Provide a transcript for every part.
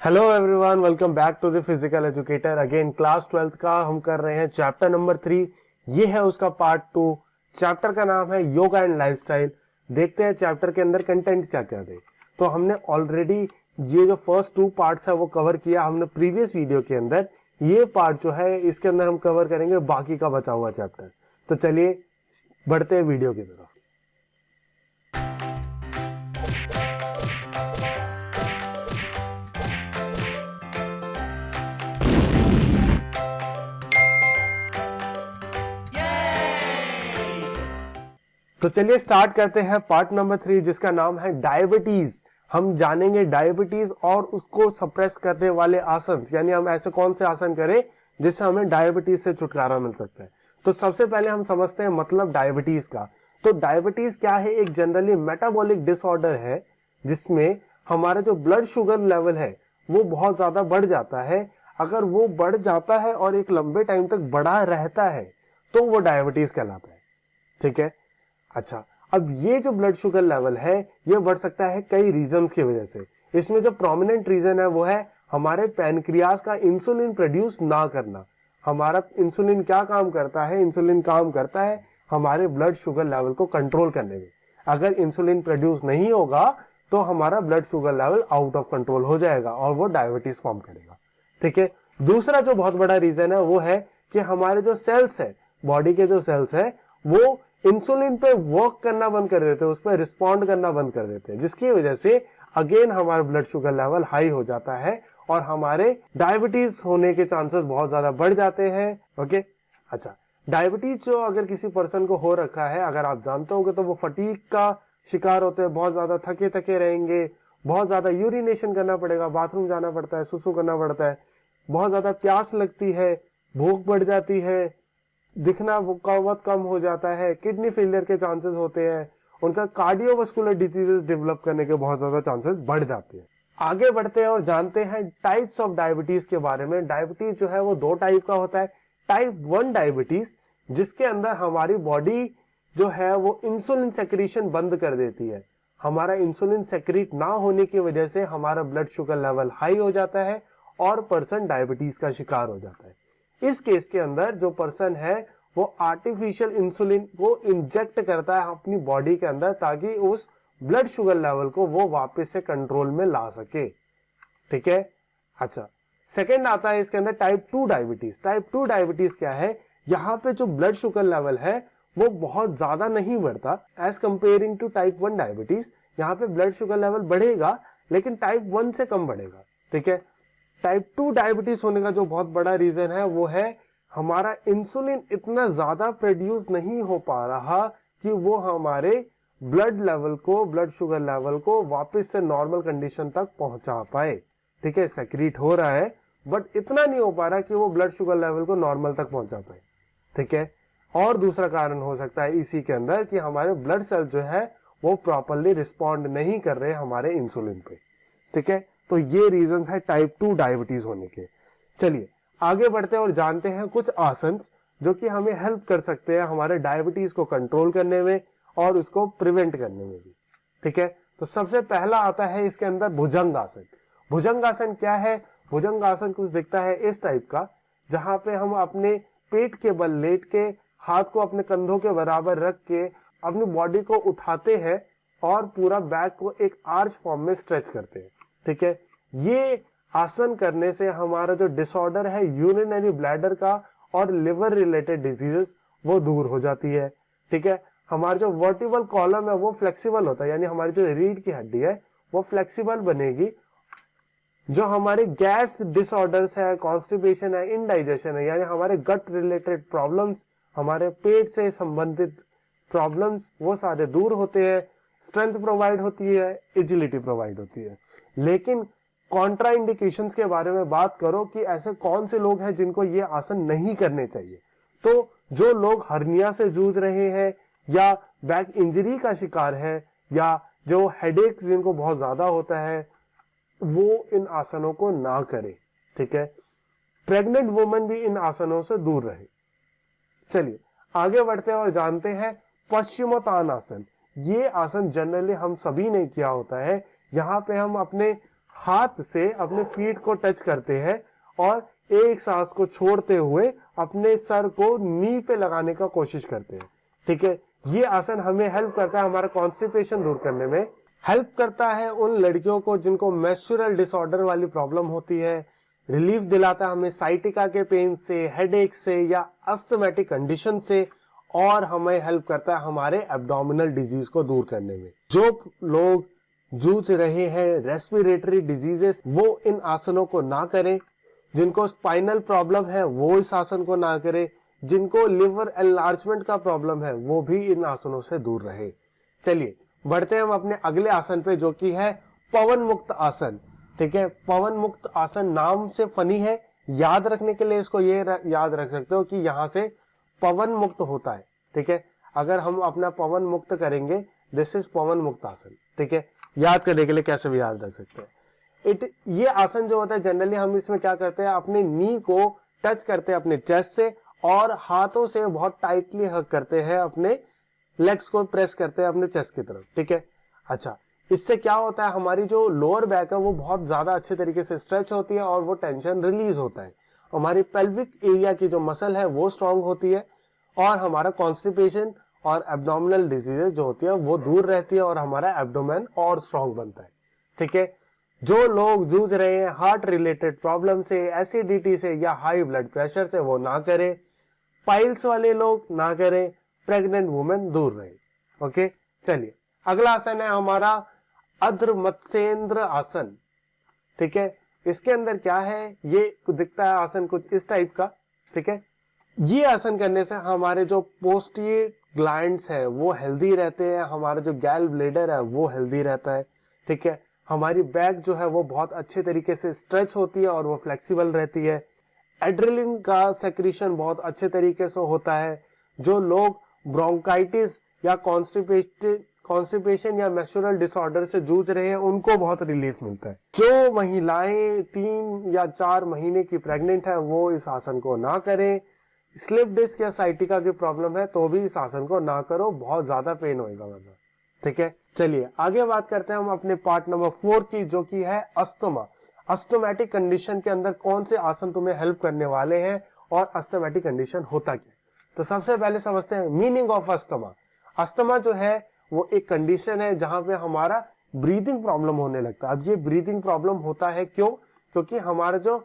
Hello everyone, welcome back to the physical educator. Again class 12th का हम कर रहे हैं चैप्टर नंबर 3। ये है उसका पार्ट 2। चैप्टर का नाम है योगा एंड लाइफस्टाइल। देखते हैं चैप्टर के अंदर कंटेंट क्या क्या दे। तो हमने ऑलरेडी ये जो फर्स्ट 2 पार्ट्स है वो कवर किया हमने प्रीवियस वीडियो के अंदर। ये पार्ट जो है इसके अंदर हम कवर करेंगे बाकी का बचा हुआ चैप्टर। तो चलिए बढ़ते हैं वीडियो की तरफ। तो चलिए स्टार्ट करते हैं पार्ट नंबर 3 जिसका नाम है डायबिटीज। हम जानेंगे डायबिटीज और उसको सप्रेस करने वाले आसन, यानी हम ऐसे कौन से आसन करें जिससे हमें डायबिटीज से छुटकारा मिल सकता है। तो सबसे पहले हम समझते हैं मतलब डायबिटीज का। तो डायबिटीज क्या है? एक जनरली मेटाबॉलिक डिसऑर्डर है जिसमें हमारा जो ब्लड शुगर लेवल है वो बहुत ज्यादा बढ़ जाता है। अगर वो बढ़ जाता है और एक लंबे टाइम तक बढ़ा रहता है तो वो डायबिटीज कहलाता है। ठीक है। अच्छा, अब ये जो ब्लड शुगर लेवल है ये बढ़ सकता है कई रीजंस की वजह से। इसमें जो प्रोमिनेंट रीजन है वो है हमारे पैनक्रियाज का इंसुलिन प्रोड्यूस ना करना। हमारा इंसुलिन क्या काम करता है? इंसुलिन काम करता है हमारे ब्लड शुगर लेवल को कंट्रोल करने में। अगर इंसुलिन प्रोड्यूस नहीं होगा तो हमारा blood sugar level out of control हो जाएगा और वो डायबिटीज फॉर्म करेगा। ठीक है। दूसरा जो बहुत बड़ा रीजन है वो है कि हमारे जो सेल्स है, बॉडी के जो सेल्स है वो इंसुलिन पे वर्क करना बंद कर देते हैं, उस पर रिस्पॉन्ड करना बंद कर देते हैं, जिसकी वजह से अगेन हमारा ब्लड शुगर लेवल हाई हो जाता है और हमारे डायबिटीज होने के चांसेस बहुत ज्यादा बढ़ जाते हैं। ओके। अच्छा, डायबिटीज जो अगर किसी पर्सन को हो रखा है, अगर आप जानते होंगे तो वो फटीग का शिकार होते हैं, बहुत ज्यादा थके थके रहेंगे, बहुत ज्यादा यूरिनेशन करना पड़ेगा, बाथरूम जाना पड़ता है, सुसु करना पड़ता है, बहुत ज्यादा प्यास लगती है, भूख बढ़ जाती है, दिखना बहुत कम हो जाता है, किडनी फेलियर के चांसेस होते हैं, उनका कार्डियोवास्कुलर डिजीजेस डेवलप करने के बहुत ज्यादा चांसेस बढ़ जाते हैं। आगे बढ़ते हैं और जानते हैं टाइप्स ऑफ डायबिटीज के बारे में। डायबिटीज जो है वो 2 टाइप का होता है। टाइप 1 डायबिटीज जिसके अंदर हमारी बॉडी जो है वो इंसुलिन सेक्रीशन बंद कर देती है। हमारा इंसुलिन सेक्रीट ना होने की वजह से हमारा ब्लड शुगर लेवल हाई हो जाता है और पर्सन डायबिटीज का शिकार हो जाता है। इस केस के अंदर जो पर्सन है वो आर्टिफिशियल इंसुलिन को इंजेक्ट करता है अपनी बॉडी के अंदर ताकि उस ब्लड शुगर लेवल को वो वापस से कंट्रोल में ला सके। ठीक है। अच्छा, सेकंड आता है इसके अंदर टाइप 2 डायबिटीज। टाइप 2 डायबिटीज क्या है? यहाँ पे जो ब्लड शुगर लेवल है वो बहुत ज्यादा नहीं बढ़ता as comparing to type 1 diabetes. यहाँ पे ब्लड शुगर लेवल बढ़ेगा लेकिन टाइप 1 से कम बढ़ेगा। ठीक है। टाइप 2 डायबिटीज होने का जो बहुत बड़ा रीजन है वो है हमारा इंसुलिन इतना ज्यादा प्रोड्यूस नहीं हो पा रहा कि वो हमारे ब्लड लेवल को, ब्लड शुगर लेवल को वापस से नॉर्मल कंडीशन तक पहुंचा पाए। ठीक है, सेक्रीट हो रहा है बट इतना नहीं हो पा रहा कि वो ब्लड शुगर लेवल को नॉर्मल तक पहुंचा पाए। ठीक है। और दूसरा कारण हो सकता है इसी के अंदर कि हमारे ब्लड सेल जो है वो प्रॉपरली रिस्पॉन्ड नहीं कर रहे हमारे इंसुलिन पे। ठीक है। तो ये रीजन है टाइप 2 डायबिटीज होने के। चलिए आगे बढ़ते हैं और जानते हैं कुछ आसन जो कि हमें हेल्प कर सकते हैं हमारे डायबिटीज को कंट्रोल करने में और उसको प्रिवेंट करने में भी। ठीक है। तो सबसे पहला आता है इसके अंदर भुजंग आसन। भुजंग आसन क्या है? भुजंग आसन कुछ दिखता है इस टाइप का, जहां पे हम अपने पेट के बल लेट के हाथ को अपने कंधों के बराबर रख के अपनी बॉडी को उठाते हैं और पूरा बैक को एक आर्च फॉर्म में स्ट्रेच करते हैं। ठीक है। ये आसन करने से हमारा जो डिसऑर्डर है यूरिनरी ब्लैडर का और लिवर रिलेटेड डिजीजेस वो दूर हो जाती है। ठीक है। हमारा जो वर्टिबल कॉलम है वो फ्लेक्सिबल होता है, यानी हमारी जो रीढ़ की हड्डी है वो फ्लेक्सिबल बनेगी। जो हमारे गैस डिसऑर्डर्स है, कॉन्स्टिपेशन है, इनडाइजेशन है, यानी हमारे गट रिलेटेड प्रॉब्लम्स, हमारे पेट से संबंधित प्रॉब्लम्स वो सारे दूर होते हैं। स्ट्रेंथ प्रोवाइड होती है, एजिलिटी प्रोवाइड होती है। लेकिन कॉन्ट्रा इंडिकेशंस के बारे में बात करो कि ऐसे कौन से लोग हैं जिनको ये आसन नहीं करने चाहिए। तो जो लोग हर्निया से जूझ रहे हैं या बैक इंजरी का शिकार है या जो हेडेक जिनको बहुत ज्यादा होता है वो इन आसनों को ना करे। ठीक है। प्रेग्नेंट वुमेन भी इन आसनों से दूर रहे। चलिए आगे बढ़ते हैं और जानते हैं पश्चिमोत्तान आसन। ये आसन जनरली हम सभी ने किया होता है। यहाँ पे हम अपने हाथ से अपने फीट को टच करते हैं और एक सांस को छोड़ते हुए अपने सर को नी पे लगाने का कोशिश करते हैं। ठीक है, ये आसन हमें हेल्प करता है हमारा कॉन्स्टिपेशन दूर करने में, हेल्प करता है उन लड़कियों को जिनको मेंस्ट्रुअल डिसऑर्डर वाली प्रॉब्लम होती है, रिलीफ दिलाता है हमें साइटिका के पेन से, हेडेक से या अस्थमैटिक कंडीशन से, और हमें हेल्प करता है हमारे एब्डोमिनल डिजीज को दूर करने में। जो लोग जूझ रहे हैं रेस्पिरेटरी डिजीजेस वो इन आसनों को ना करें, जिनको स्पाइनल प्रॉब्लम है वो इस आसन को ना करें, जिनको लिवर एनलार्जमेंट का प्रॉब्लम है वो भी इन आसनों से दूर रहे। चलिए बढ़ते हैं हम अपने अगले आसन पे, जो कि है पवन मुक्त आसन। ठीक है, पवन मुक्त आसन नाम से फनी है, याद रखने के लिए इसको ये याद रख सकते हो कि यहाँ से पवन मुक्त होता है। ठीक है, अगर हम अपना पवन मुक्त करेंगे, दिस इज पवन मुक्त आसन। ठीक है, याद करने के लिए कैसे भी याद रख सकते हैं। ये आसन जो होता है जनरली हम इसमें क्या करते हैं, अपने नी को टच करते हैं अपने चेस्ट से और हाथों से बहुत टाइटली हग करते हैं, अपने लेग्स को प्रेस करते हैं अपने चेस्ट की तरफ। ठीक है, अच्छा, इससे क्या होता है, हमारी जो लोअर बैक है वो बहुत ज्यादा अच्छे तरीके से स्ट्रेच होती है और वो टेंशन रिलीज होता है। हमारी पेल्विक एरिया की जो मसल है वो स्ट्रांग होती है और हमारा कॉन्स्टिपेशन और एब्डोमिनल डिजीजेस जो होती है वो दूर रहती है और हमारा एब्डोमेन और स्ट्रांग बनता है। ठीक है, जो लोग जूझ रहे हैं हार्ट रिलेटेड प्रॉब्लम से, एसिडिटी से या हाई ब्लड प्रेशर से वो ना करें, पाइल्स वाले लोग ना करें, प्रेग्नेंट वुमेन दूर रहे। ओके, चलिए अगला आसन है हमारा अध्र मत्स्येंद्र आसन। ठीक है, इसके अंदर क्या है, ये दिखता है आसन कुछ इस टाइप का। ठीक है, ये आसन करने से हमारे जो पोस्टीरियर ग्लैंड्स है वो हेल्दी रहते हैं, हमारा जो गैल ब्लेडर है वो हेल्दी रहता है। ठीक है, हमारी बैक जो है वो बहुत अच्छे तरीके से स्ट्रेच होती है और वो फ्लेक्सिबल रहती है। एड्रेनलिन का सेक्रीशन बहुत अच्छे तरीके से होता है। जो लोग ब्रोंकाइटिस या कॉन्स्टिपेशन या मेंस्ट्रुअल डिसऑर्डर से जूझ रहे हैं उनको बहुत रिलीफ मिलता है। जो महिलाएं 3 या 4 महीने की प्रेग्नेंट है वो इस आसन को ना करें। स्लिप डिस्क या साइटिका की प्रॉब्लम है तो भी इस आसन को ना करो, बहुत ज्यादा पेन होगा वरना। ठीक है, चलिए आगे बात करते हैं हम अपने पार्ट नंबर 4 की, जो कि है अस्थमा। अस्थमैटिक कंडीशन के अंदर कौन से आसन तुम्हें हेल्प करने वाले हैं और अस्थमैटिक कंडीशन होता क्या है। तो सबसे पहले समझते हैं मीनिंग ऑफ अस्थमा। अस्थमा जो है वो एक कंडीशन है जहां पे हमारा ब्रीदिंग प्रॉब्लम होने लगता है। अब ये ब्रीदिंग प्रॉब्लम होता है क्यों, क्योंकि हमारा जो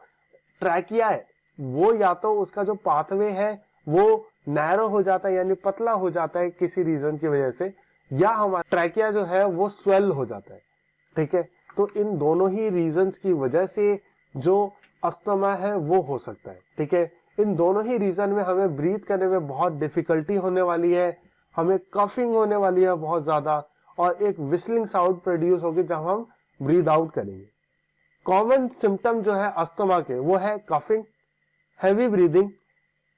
ट्रैकिया है वो या तो उसका जो पाथवे है वो नैरो हो जाता है यानी पतला हो जाता है किसी रीजन की वजह से, या हमारा ट्रैकिया जो है वो स्वेल हो जाता है। ठीक है, तो इन दोनों ही रीजंस की वजह से जो अस्थमा है वो हो सकता है। ठीक है, इन दोनों ही रीजन में हमें ब्रीथ करने में बहुत डिफिकल्टी होने वाली है, हमें कफिंग होने वाली है बहुत ज्यादा, और एक विस्लिंग साउंड प्रोड्यूस होगी जब हम ब्रीथ आउट करेंगे। कॉमन सिम्टम जो है अस्थमा के वो है coughing, heavy breathing,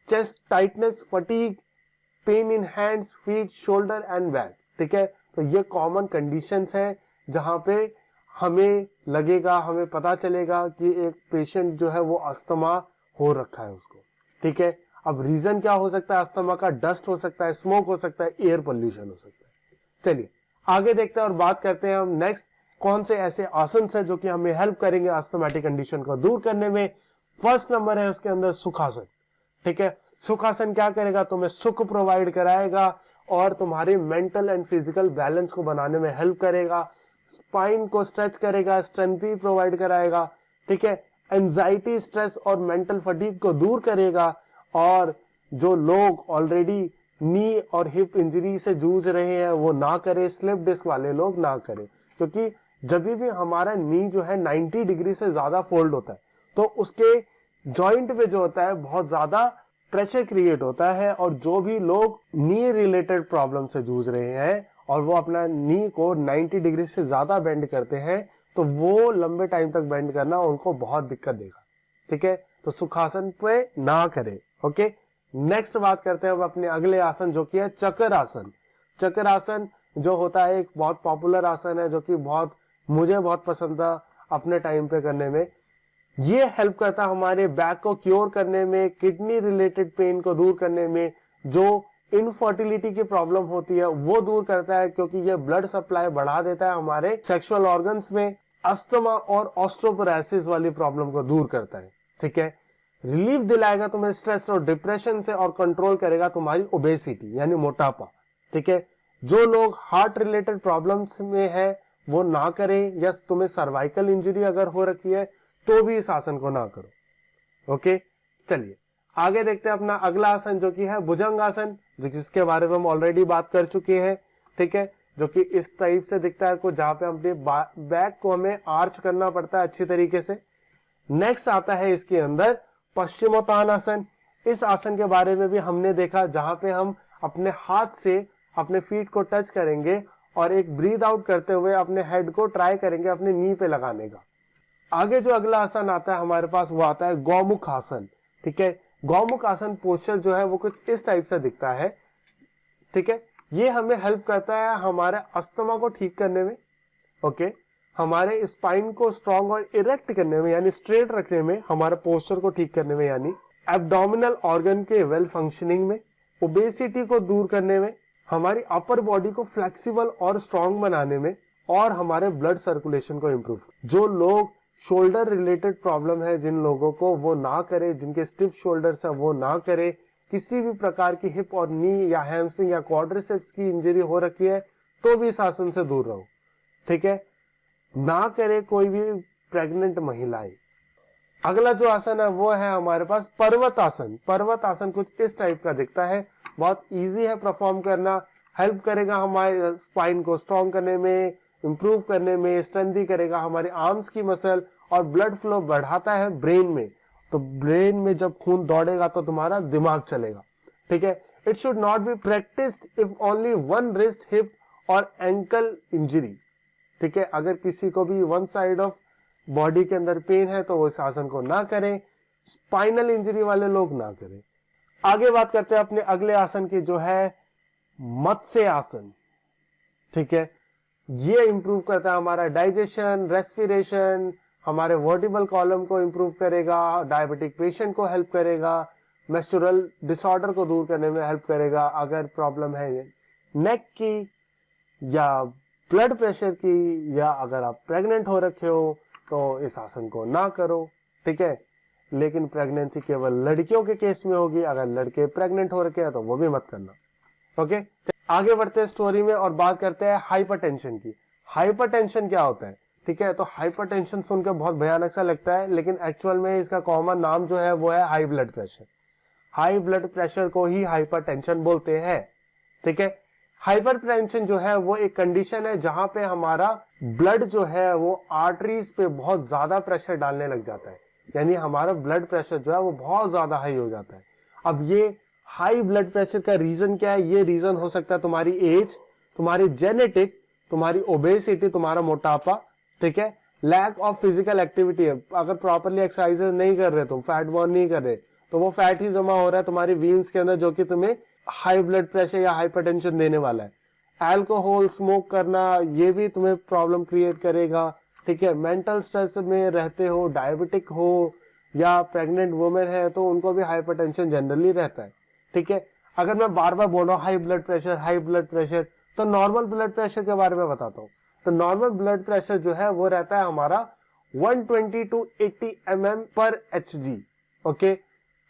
chest tightness, fatigue, pain in hands, feet, shoulder and back. ठीक है, तो ये कॉमन कंडीशंस हैं जहां पे हमें लगेगा, हमें पता चलेगा कि एक पेशेंट जो है वो अस्थमा हो रखा है उसको। ठीक है, अब रीजन क्या हो सकता है अस्थमा का, डस्ट हो सकता है, स्मोक हो सकता है, एयर पोल्यूशन हो सकता है। चलिए आगे देखते हैं और बात करते हैं हम नेक्स्ट कौन से ऐसे आसन है जो कि हमें हेल्प करेंगे अस्थमैटिक कंडीशन को दूर करने में। फर्स्ट नंबर है उसके अंदर सुखासन। ठीक है, सुखासन क्या करेगा, तुम्हें सुख प्रोवाइड कराएगा और तुम्हारे मेंटल एंड फिजिकल बैलेंस को बनाने में हेल्प करेगा, स्पाइन को स्ट्रेच करेगा, स्ट्रेंथ भी प्रोवाइड कराएगा। ठीक है, एंजाइटी, स्ट्रेस और मेंटल फटीग को दूर करेगा। और जो लोग ऑलरेडी नी और हिप इंजरी से जूझ रहे हैं वो ना करें, स्लिप डिस्क वाले लोग ना करें, क्योंकि जब भी हमारा नी जो है 90 डिग्री से ज्यादा फोल्ड होता है तो उसके जॉइंट पे जो होता है बहुत ज्यादा प्रेशर क्रिएट होता है। और जो भी लोग नी रिलेटेड प्रॉब्लम से जूझ रहे हैं और वो अपना नी को 90 डिग्री से ज्यादा बेंड करते हैं तो वो लंबे टाइम तक बेंड करना उनको बहुत दिक्कत देगा। ठीक है, तो सुखासन पे ना करें। ओके, नेक्स्ट बात करते हैं अब अपने अगले आसन जो कि है चक्र आसन। चक्र आसन जो होता है एक बहुत पॉपुलर आसन है जो कि मुझे बहुत पसंद था अपने टाइम पे करने में। ये हेल्प करता है हमारे बैक को क्योर करने में, किडनी रिलेटेड पेन को दूर करने में, जो इनफर्टिलिटी की प्रॉब्लम होती है वो दूर करता है क्योंकि ये ब्लड सप्लाई बढ़ा देता है हमारे सेक्सुअल ऑर्गन्स में। अस्थमा और ऑस्टियोपोरोसिस वाली प्रॉब्लम को दूर करता है, ठीक है। रिलीफ दिलाएगा तुम्हें स्ट्रेस और डिप्रेशन से, और कंट्रोल करेगा तुम्हारी ओबेसिटी यानी मोटापा, ठीक है। जो लोग हार्ट रिलेटेड प्रॉब्लम्स में है वो ना करें, या तुम्हें सर्वाइकल इंजरी अगर हो रखी है तो भी इस आसन को ना करो। ओके, चलिए आगे देखते हैं अपना अगला आसन जो कि है भुजंग आसन, जिसके बारे में हम ऑलरेडी बात कर चुके हैं, ठीक है। जो कि इस टाइप से दिखता है कुछ, जहां पे अपने बैक को हमें आर्च करना पड़ता है अच्छी तरीके से। नेक्स्ट आता है इसके अंदर पश्चिमोत्तानासन। इस आसन के बारे में भी हमने देखा, जहां पे हम अपने हाथ से अपने फीट को टच करेंगे और एक ब्रीथ आउट करते हुए अपने हेड को ट्राई करेंगे अपने नी पे लगाने का। आगे जो अगला आसन आता है हमारे पास वो आता है गौमुख आसन, ठीक है। गौमुख आसन पोस्चर जो है वो कुछ इस टाइप से दिखता है, ठीक है। ये हमें हेल्प करता है हमारे अस्थमा को ठीक करने में, ओके, हमारे स्पाइन को स्ट्रॉन्ग और इरेक्ट करने में यानी स्ट्रेट रखने में, हमारे पोस्चर को ठीक करने में यानी एब्डोमिनल ऑर्गन के वेल फंक्शनिंग में, ओबेसिटी को दूर करने में, हमारी अपर बॉडी को फ्लेक्सिबल और स्ट्रॉन्ग बनाने में, और हमारे ब्लड सर्कुलेशन को इंप्रूव। जो लोग शोल्डर रिलेटेड प्रॉब्लम है जिन लोगों को, वो ना करे, जिनके स्टिफ शोल्डर्स है वो ना करे। किसी भी प्रकार की हिप और नी या हैमस्ट्रिंग या क्वाड्रिसेप्स की इंजरी हो रखी है तो भी इस आसन से दूर रहो, ठीक है। ना करे कोई भी प्रेग्नेंट महिलाएं। अगला जो आसन है वो है हमारे पास पर्वत आसन। पर्वत आसन कुछ इस टाइप का दिखता है, बहुत इजी है परफॉर्म करना, हेल्प करेगा हमारे स्पाइन को स्ट्रॉन्ग करने में, इंप्रूव करने में, स्ट्रेंथी करेगा हमारे आर्म्स की मसल, और ब्लड फ्लो बढ़ाता है ब्रेन में। तो ब्रेन में जब खून दौड़ेगा तो तुम्हारा दिमाग चलेगा, ठीक है। It should not be practised if only one wrist, hip और एंकल इंजरी, ठीक है। अगर किसी को भी वन साइड ऑफ बॉडी के अंदर पेन है तो वो इस आसन को ना करें, स्पाइनल इंजरी वाले लोग ना करें। आगे बात करते हैं अपने अगले आसन की जो है मत्स्य आसन, ठीक है। ये इंप्रूव करता है हमारा डाइजेशन, रेस्पिरेशन, हमारे वर्टिबल कॉलम को इंप्रूव करेगा, डायबिटिक पेशेंट को हेल्प करेगा, मेंस्ट्रुअल डिसऑर्डर को दूर करने में हेल्प करेगा। अगर प्रॉब्लम है नेक की या ब्लड प्रेशर की, या अगर आप प्रेग्नेंट हो रखे हो तो इस आसन को ना करो, ठीक है। लेकिन प्रेगनेंसी केवल लड़कियों के केस में होगी, अगर लड़के प्रेग्नेंट हो रखे हैं तो वो भी मत करना, ओके। आगे बढ़ते हैं स्टोरी में और बात करते हैं हाइपरटेंशन की। हाइपरटेंशन क्या होता है, ठीक है। तो हाइपरटेंशन सुनकर बहुत भयानक सा लगता है, लेकिन एक्चुअल में इसका कॉमन नाम जो है वो है high blood pressure. High blood pressure को ही हाइपरटेंशन बोलते हैं, ठीक है। हाइपरटेंशन जो है वो एक कंडीशन है जहां पे हमारा ब्लड जो है वो आर्टरीज पे बहुत ज्यादा प्रेशर डालने लग जाता है, यानी हमारा ब्लड प्रेशर जो है वो बहुत ज्यादा हाई हो जाता है। अब ये हाई ब्लड प्रेशर का रीजन क्या है? ये रीजन हो सकता है तुम्हारी एज, तुम्हारी जेनेटिक, तुम्हारी ओबेसिटी, तुम्हारा मोटापा, ठीक है। लैक ऑफ फिजिकल एक्टिविटी है, अगर प्रॉपरली एक्सरसाइज नहीं कर रहे, तुम फैट बर्न नहीं कर रहे, तो वो फैट ही जमा हो रहा है तुम्हारी वीन्स के अंदर, जो कि तुम्हें हाई ब्लड प्रेशर या हाइपरटेंशन देने वाला है। अल्कोहल, स्मोक करना, ये भी तुम्हें प्रॉब्लम क्रिएट करेगा, ठीक है। मेंटल स्ट्रेस में रहते हो, डायबिटिक हो, या प्रेग्नेंट वुमेन है तो उनको भी हाइपरटेंशन जनरली रहता है, ठीक है। अगर मैं बार बार बोल रहा हूँ हाई ब्लड प्रेशर, तो नॉर्मल ब्लड प्रेशर के बारे में बताता हूँ। तो नॉर्मल ब्लड प्रेशर जो है वो रहता है हमारा 120 to 80 mm पर Hg, ओके।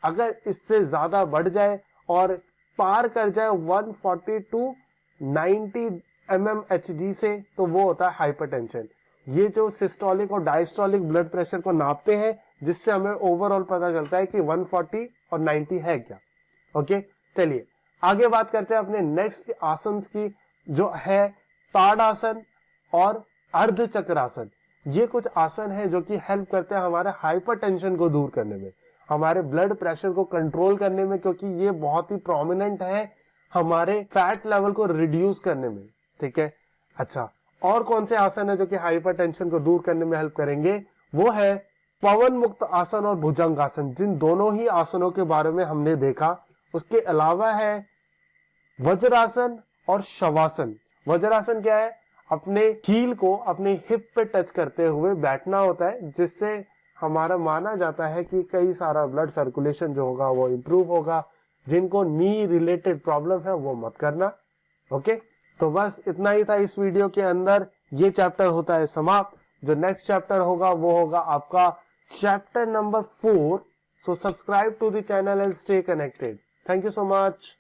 अगर इससे ज्यादा बढ़ जाए और पार कर जाए 140 to 90 mm Hg से, तो वो होता है हाइपरटेंशन। ये जो सिस्टोलिक और डायस्टोलिक ब्लड प्रेशर को नापते हैं, जिससे हमें ओवरऑल पता चलता है कि 140 और 90 है क्या, ओके। चलिए आगे बात करते हैं अपने नेक्स्ट आसन की, जो है ताड़ासन और अर्धचक्रासन। ये कुछ आसन है जो कि हेल्प करते हैं हमारे हाइपरटेंशन को दूर करने में, हमारे ब्लड प्रेशर को कंट्रोल करने में, क्योंकि ये बहुत ही प्रोमिनेंट है हमारे फैट लेवल को रिड्यूस करने में, ठीक है। अच्छा, और कौन से आसन है जो कि हाइपरटेंशन को दूर करने में हेल्प करेंगे? वो है पवन मुक्त आसन और भुजंग आसन। जिन दोनों ही आसनों के बारे में हमने देखा, उसके अलावा है वज्रासन और शवासन। वज्रासन क्या है? अपने हील को अपने हिप पे टच करते हुए बैठना होता है, जिससे हमारा माना जाता है कि कई सारा ब्लड सर्कुलेशन जो होगा वो इंप्रूव होगा। जिनको नी रिलेटेड प्रॉब्लम है वो मत करना, ओके। तो बस इतना ही था इस वीडियो के अंदर। ये चैप्टर होता है समाप्त। जो नेक्स्ट चैप्टर होगा वो होगा आपका chapter number 4. So subscribe to the channel and stay connected. Thank you so much.